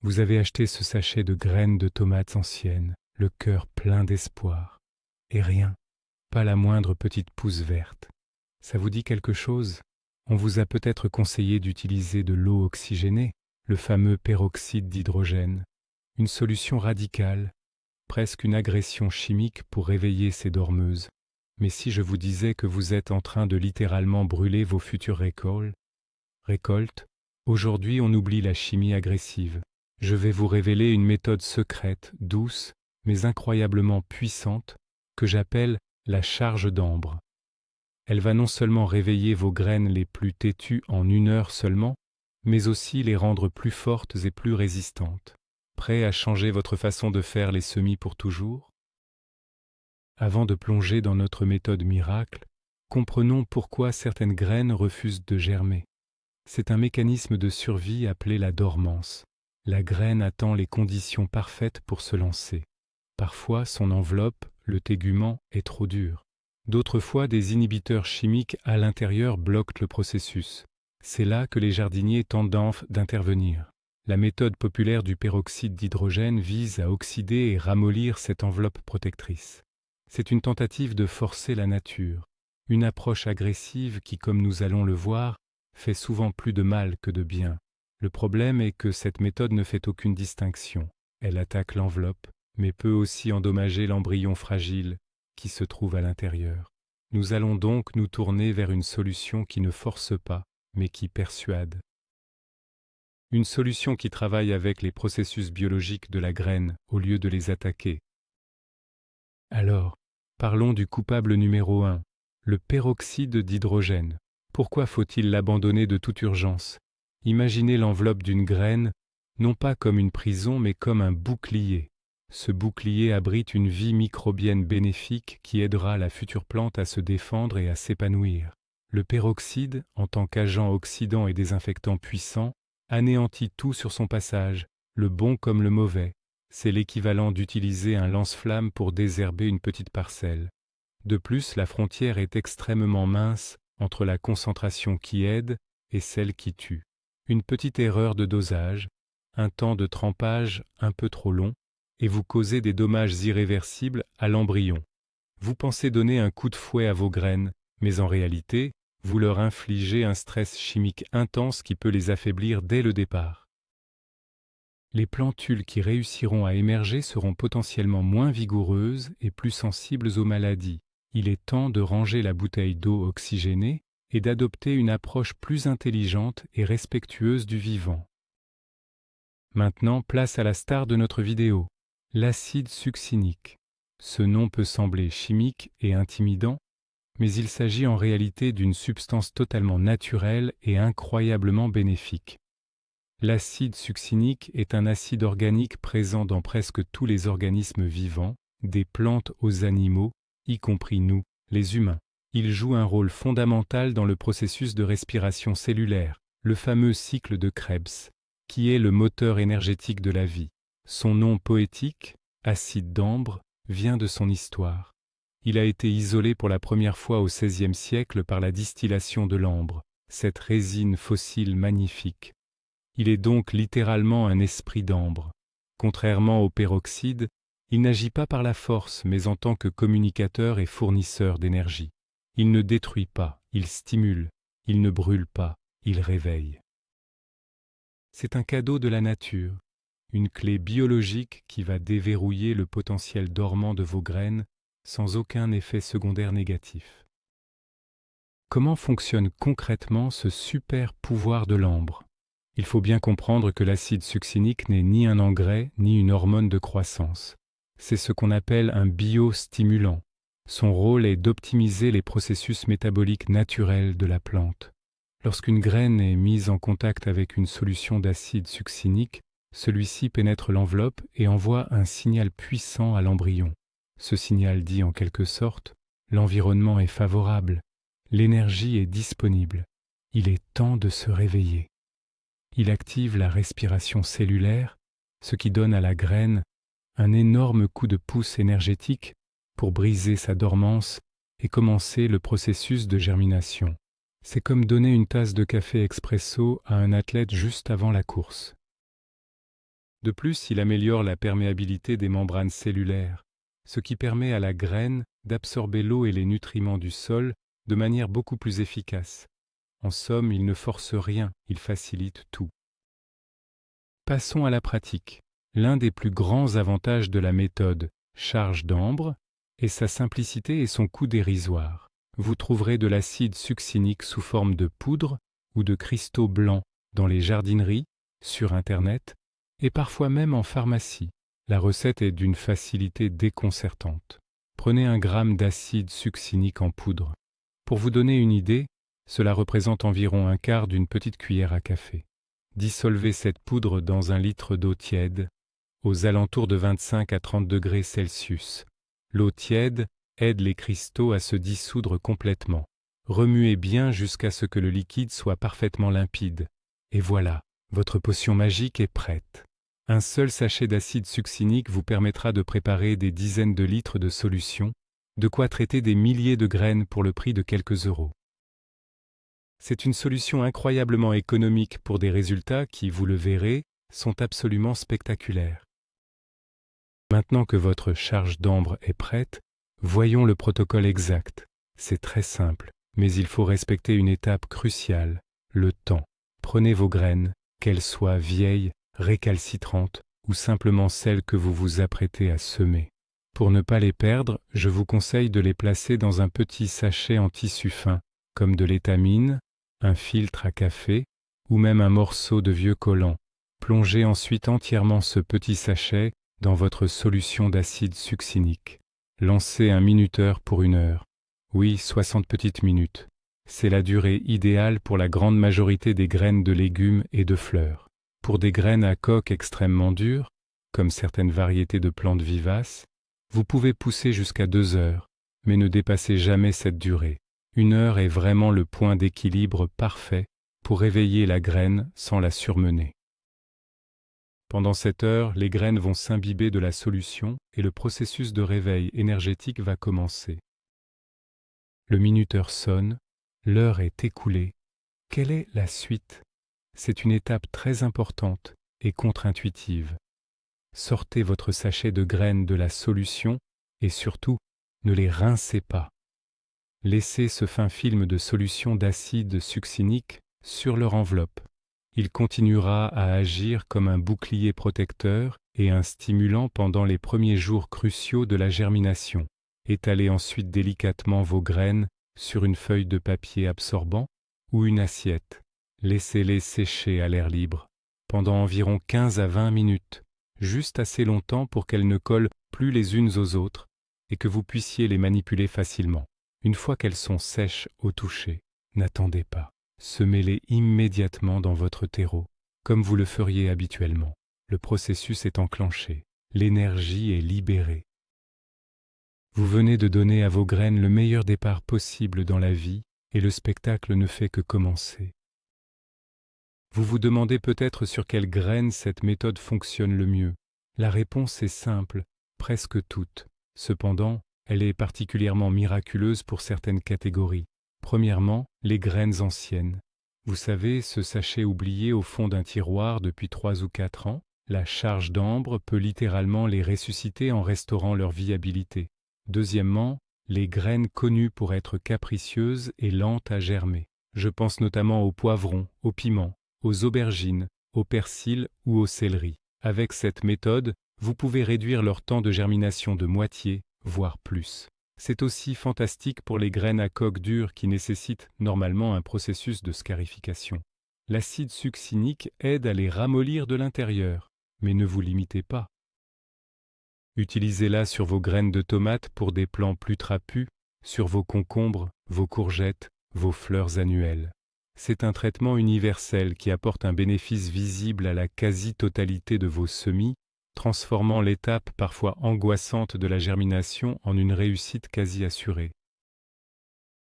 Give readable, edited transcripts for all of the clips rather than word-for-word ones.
Vous avez acheté ce sachet de graines de tomates anciennes, le cœur plein d'espoir. Et rien, pas la moindre petite pousse verte. Ça vous dit quelque chose? On vous a peut-être conseillé d'utiliser de l'eau oxygénée, le fameux peroxyde d'hydrogène, une solution radicale, presque une agression chimique pour réveiller ces dormeuses. Mais si je vous disais que vous êtes en train de littéralement brûler vos futures récoltes, aujourd'hui on oublie la chimie agressive. Je vais vous révéler une méthode secrète, douce, mais incroyablement puissante, que j'appelle la charge d'ambre. Elle va non seulement réveiller vos graines les plus têtues en 1 heure seulement, mais aussi les rendre plus fortes et plus résistantes. Prêt à changer votre façon de faire les semis pour toujours? Avant de plonger dans notre méthode miracle, comprenons pourquoi certaines graines refusent de germer. C'est un mécanisme de survie appelé la dormance. La graine attend les conditions parfaites pour se lancer. Parfois, son enveloppe, le tégument, est trop dure. D'autres fois, des inhibiteurs chimiques à l'intérieur bloquent le processus. C'est là que les jardiniers tentent d'intervenir. La méthode populaire du peroxyde d'hydrogène vise à oxyder et ramollir cette enveloppe protectrice. C'est une tentative de forcer la nature, une approche agressive qui, comme nous allons le voir, fait souvent plus de mal que de bien. Le problème est que cette méthode ne fait aucune distinction. Elle attaque l'enveloppe, mais peut aussi endommager l'embryon fragile qui se trouve à l'intérieur. Nous allons donc nous tourner vers une solution qui ne force pas, mais qui persuade. Une solution qui travaille avec les processus biologiques de la graine au lieu de les attaquer. Alors, parlons du coupable numéro 1, le peroxyde d'hydrogène. Pourquoi faut-il l'abandonner de toute urgence? Imaginez l'enveloppe d'une graine, non pas comme une prison, mais comme un bouclier. Ce bouclier abrite une vie microbienne bénéfique qui aidera la future plante à se défendre et à s'épanouir. Le peroxyde, en tant qu'agent oxydant et désinfectant puissant, anéantit tout sur son passage, le bon comme le mauvais. C'est l'équivalent d'utiliser un lance-flamme pour désherber une petite parcelle. De plus, la frontière est extrêmement mince entre la concentration qui aide et celle qui tue. Une petite erreur de dosage, un temps de trempage un peu trop long, et vous causez des dommages irréversibles à l'embryon. Vous pensez donner un coup de fouet à vos graines, mais en réalité, vous leur infligez un stress chimique intense qui peut les affaiblir dès le départ. Les plantules qui réussiront à émerger seront potentiellement moins vigoureuses et plus sensibles aux maladies. Il est temps de ranger la bouteille d'eau oxygénée et d'adopter une approche plus intelligente et respectueuse du vivant. Maintenant, place à la star de notre vidéo, l'acide succinique. Ce nom peut sembler chimique et intimidant, mais il s'agit en réalité d'une substance totalement naturelle et incroyablement bénéfique. L'acide succinique est un acide organique présent dans presque tous les organismes vivants, des plantes aux animaux, y compris nous, les humains. Il joue un rôle fondamental dans le processus de respiration cellulaire, le fameux cycle de Krebs, qui est le moteur énergétique de la vie. Son nom poétique, acide d'ambre, vient de son histoire. Il a été isolé pour la première fois au XVIe siècle par la distillation de l'ambre, cette résine fossile magnifique. Il est donc littéralement un esprit d'ambre. Contrairement au peroxyde, il n'agit pas par la force, mais en tant que communicateur et fournisseur d'énergie. Il ne détruit pas, il stimule, il ne brûle pas, il réveille. C'est un cadeau de la nature, une clé biologique qui va déverrouiller le potentiel dormant de vos graines sans aucun effet secondaire négatif. Comment fonctionne concrètement ce super pouvoir de l'ambre? Il faut bien comprendre que l'acide succinique n'est ni un engrais ni une hormone de croissance. C'est ce qu'on appelle un biostimulant. Son rôle est d'optimiser les processus métaboliques naturels de la plante. Lorsqu'une graine est mise en contact avec une solution d'acide succinique, celui-ci pénètre l'enveloppe et envoie un signal puissant à l'embryon. Ce signal dit en quelque sorte « l'environnement est favorable, l'énergie est disponible, il est temps de se réveiller ». Il active la respiration cellulaire, ce qui donne à la graine un énorme coup de pouce énergétique pour briser sa dormance et commencer le processus de germination. C'est comme donner une tasse de café expresso à un athlète juste avant la course. De plus, il améliore la perméabilité des membranes cellulaires, ce qui permet à la graine d'absorber l'eau et les nutriments du sol de manière beaucoup plus efficace. En somme, il ne force rien, il facilite tout. Passons à la pratique. L'un des plus grands avantages de la méthode charge d'ambre est sa simplicité et son coût dérisoire. Vous trouverez de l'acide succinique sous forme de poudre ou de cristaux blancs dans les jardineries, sur Internet et parfois même en pharmacie. La recette est d'une facilité déconcertante. Prenez 1 gramme d'acide succinique en poudre. Pour vous donner une idée, cela représente environ 1/4 d'une petite cuillère à café. Dissolvez cette poudre dans 1 litre d'eau tiède, aux alentours de 25 à 30 degrés Celsius. L'eau tiède aide les cristaux à se dissoudre complètement. Remuez bien jusqu'à ce que le liquide soit parfaitement limpide. Et voilà, votre potion magique est prête. Un seul sachet d'acide succinique vous permettra de préparer des dizaines de litres de solution, de quoi traiter des milliers de graines pour le prix de quelques euros. C'est une solution incroyablement économique pour des résultats qui, vous le verrez, sont absolument spectaculaires. Maintenant que votre charge d'ambre est prête, voyons le protocole exact. C'est très simple, mais il faut respecter une étape cruciale, le temps. Prenez vos graines, qu'elles soient vieilles, récalcitrantes ou simplement celles que vous vous apprêtez à semer. Pour ne pas les perdre, je vous conseille de les placer dans un petit sachet en tissu fin, comme de l'étamine, un filtre à café ou même un morceau de vieux collant. Plongez ensuite entièrement ce petit sachet dans votre solution d'acide succinique. Lancez un minuteur pour 1 heure. Oui, 60 petites minutes. C'est la durée idéale pour la grande majorité des graines de légumes et de fleurs. Pour des graines à coque extrêmement dures, comme certaines variétés de plantes vivaces, vous pouvez pousser jusqu'à 2 heures, mais ne dépassez jamais cette durée. 1 heure est vraiment le point d'équilibre parfait pour réveiller la graine sans la surmener. Pendant cette heure, les graines vont s'imbiber de la solution et le processus de réveil énergétique va commencer. Le minuteur sonne, l'heure est écoulée. Quelle est la suite? C'est une étape très importante et contre-intuitive. Sortez votre sachet de graines de la solution et surtout, ne les rincez pas. Laissez ce fin film de solution d'acide succinique sur leur enveloppe. Il continuera à agir comme un bouclier protecteur et un stimulant pendant les premiers jours cruciaux de la germination. Étalez ensuite délicatement vos graines sur une feuille de papier absorbant ou une assiette. Laissez-les sécher à l'air libre pendant environ 15 à 20 minutes, juste assez longtemps pour qu'elles ne collent plus les unes aux autres et que vous puissiez les manipuler facilement. Une fois qu'elles sont sèches au toucher, n'attendez pas. Semez-les immédiatement dans votre terreau, comme vous le feriez habituellement. Le processus est enclenché, l'énergie est libérée. Vous venez de donner à vos graines le meilleur départ possible dans la vie et le spectacle ne fait que commencer. Vous vous demandez peut-être sur quelles graines cette méthode fonctionne le mieux. La réponse est simple, presque toutes. Cependant, elle est particulièrement miraculeuse pour certaines catégories. Premièrement, les graines anciennes. Vous savez, ce sachet oublié au fond d'un tiroir depuis 3 ou 4 ans, la charge d'ambre peut littéralement les ressusciter en restaurant leur viabilité. Deuxièmement, les graines connues pour être capricieuses et lentes à germer. Je pense notamment aux poivrons, aux piments, aux aubergines, au persil ou au céleri. Avec cette méthode, vous pouvez réduire leur temps de germination de moitié, voire plus. C'est aussi fantastique pour les graines à coque dure qui nécessitent normalement un processus de scarification. L'acide succinique aide à les ramollir de l'intérieur, mais ne vous limitez pas. Utilisez-la sur vos graines de tomates pour des plants plus trapus, sur vos concombres, vos courgettes, vos fleurs annuelles. C'est un traitement universel qui apporte un bénéfice visible à la quasi-totalité de vos semis, transformant l'étape parfois angoissante de la germination en une réussite quasi assurée.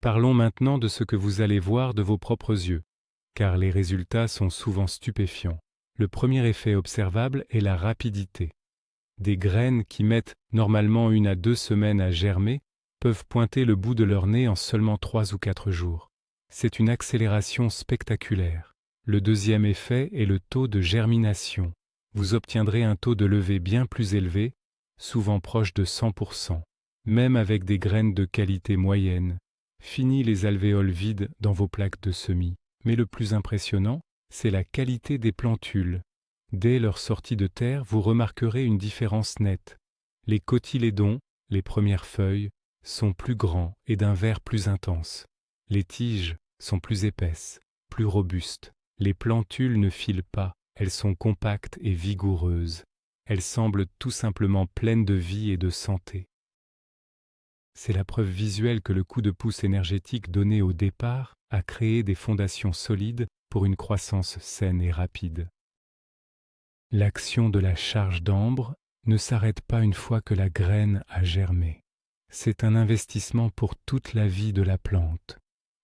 Parlons maintenant de ce que vous allez voir de vos propres yeux, car les résultats sont souvent stupéfiants. Le premier effet observable est la rapidité. Des graines qui mettent normalement 1 à 2 semaines à germer peuvent pointer le bout de leur nez en seulement 3 ou 4 jours. C'est une accélération spectaculaire. Le deuxième effet est le taux de germination. vous obtiendrez un taux de levée bien plus élevé, souvent proche de 100%, même avec des graines de qualité moyenne. Fini les alvéoles vides dans vos plaques de semis. Mais le plus impressionnant, c'est la qualité des plantules. Dès leur sortie de terre, vous remarquerez une différence nette. Les cotylédons, les premières feuilles, sont plus grands et d'un vert plus intense. Les tiges sont plus épaisses, plus robustes. Les plantules ne filent pas, elles sont compactes et vigoureuses. Elles semblent tout simplement pleines de vie et de santé. C'est la preuve visuelle que le coup de pouce énergétique donné au départ a créé des fondations solides pour une croissance saine et rapide. L'action de la charge d'ambre ne s'arrête pas une fois que la graine a germé. C'est un investissement pour toute la vie de la plante.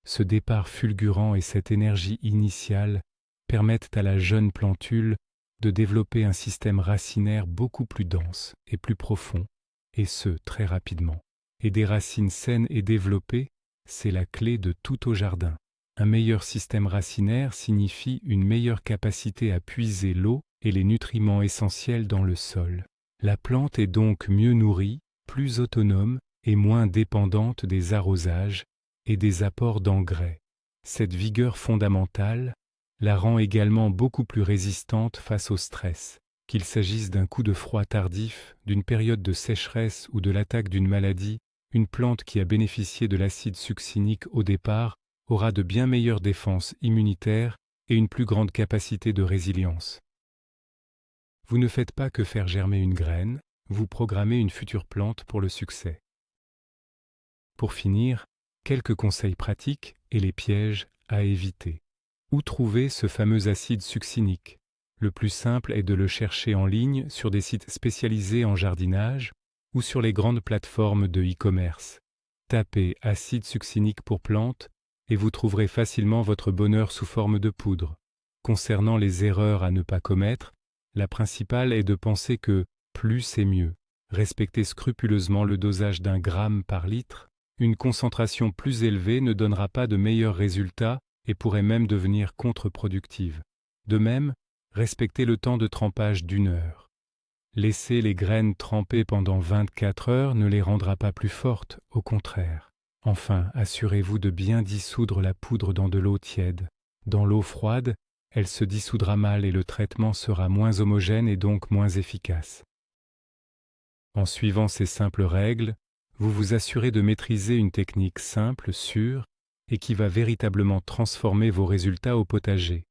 Ce départ fulgurant et cette énergie initiale permettent à la jeune plantule de développer un système racinaire beaucoup plus dense et plus profond, et ce, très rapidement. Et des racines saines et développées, c'est la clé de tout au jardin. Un meilleur système racinaire signifie une meilleure capacité à puiser l'eau et les nutriments essentiels dans le sol. La plante est donc mieux nourrie, plus autonome et moins dépendante des arrosages et des apports d'engrais. Cette vigueur fondamentale la rend également beaucoup plus résistante face au stress, qu'il s'agisse d'un coup de froid tardif, d'une période de sécheresse ou de l'attaque d'une maladie. Une plante qui a bénéficié de l'acide succinique au départ aura de bien meilleures défenses immunitaires et une plus grande capacité de résilience. Vous ne faites pas que faire germer une graine, vous programmez une future plante pour le succès. Pour finir, quelques conseils pratiques et les pièges à éviter. Où trouver ce fameux acide succinique? Le plus simple est de le chercher en ligne sur des sites spécialisés en jardinage ou sur les grandes plateformes de e-commerce. Tapez acide succinique pour plantes et vous trouverez facilement votre bonheur sous forme de poudre. Concernant les erreurs à ne pas commettre, la principale est de penser que plus est mieux. Respectez scrupuleusement le dosage d'1 gramme par litre. Une concentration plus élevée ne donnera pas de meilleurs résultats et pourrait même devenir contre-productive. De même, respectez le temps de trempage d'1 heure. Laisser les graines tremper pendant 24 heures ne les rendra pas plus fortes, au contraire. Enfin, assurez-vous de bien dissoudre la poudre dans de l'eau tiède. Dans l'eau froide, elle se dissoudra mal et le traitement sera moins homogène et donc moins efficace. En suivant ces simples règles, vous vous assurez de maîtriser une technique simple, sûre, et qui va véritablement transformer vos résultats au potager.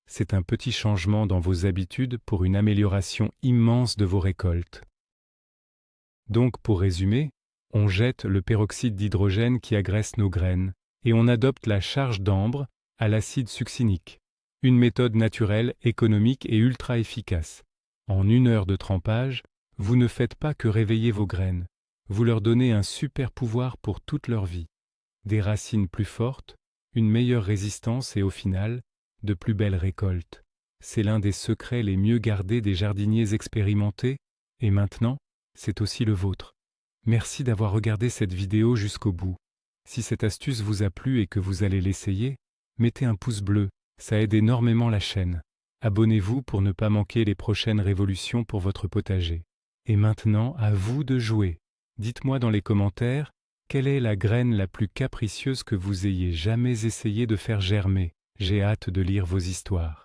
C'est un petit changement dans vos habitudes pour une amélioration immense de vos récoltes. Donc, pour résumer, on jette le peroxyde d'hydrogène qui agresse nos graines et on adopte la charge d'ambre à l'acide succinique. Une méthode naturelle, économique et ultra efficace. En 1 heure de trempage, vous ne faites pas que réveiller vos graines, vous leur donnez un super pouvoir pour toute leur vie. Des racines plus fortes, une meilleure résistance et au final, de plus belles récoltes. C'est l'un des secrets les mieux gardés des jardiniers expérimentés, et maintenant, c'est aussi le vôtre. Merci d'avoir regardé cette vidéo jusqu'au bout. Si cette astuce vous a plu et que vous allez l'essayer, mettez un pouce bleu, ça aide énormément la chaîne. Abonnez-vous pour ne pas manquer les prochaines révolutions pour votre potager. Et maintenant, à vous de jouer. Dites-moi dans les commentaires, quelle est la graine la plus capricieuse que vous ayez jamais essayé de faire germer? J'ai hâte de lire vos histoires.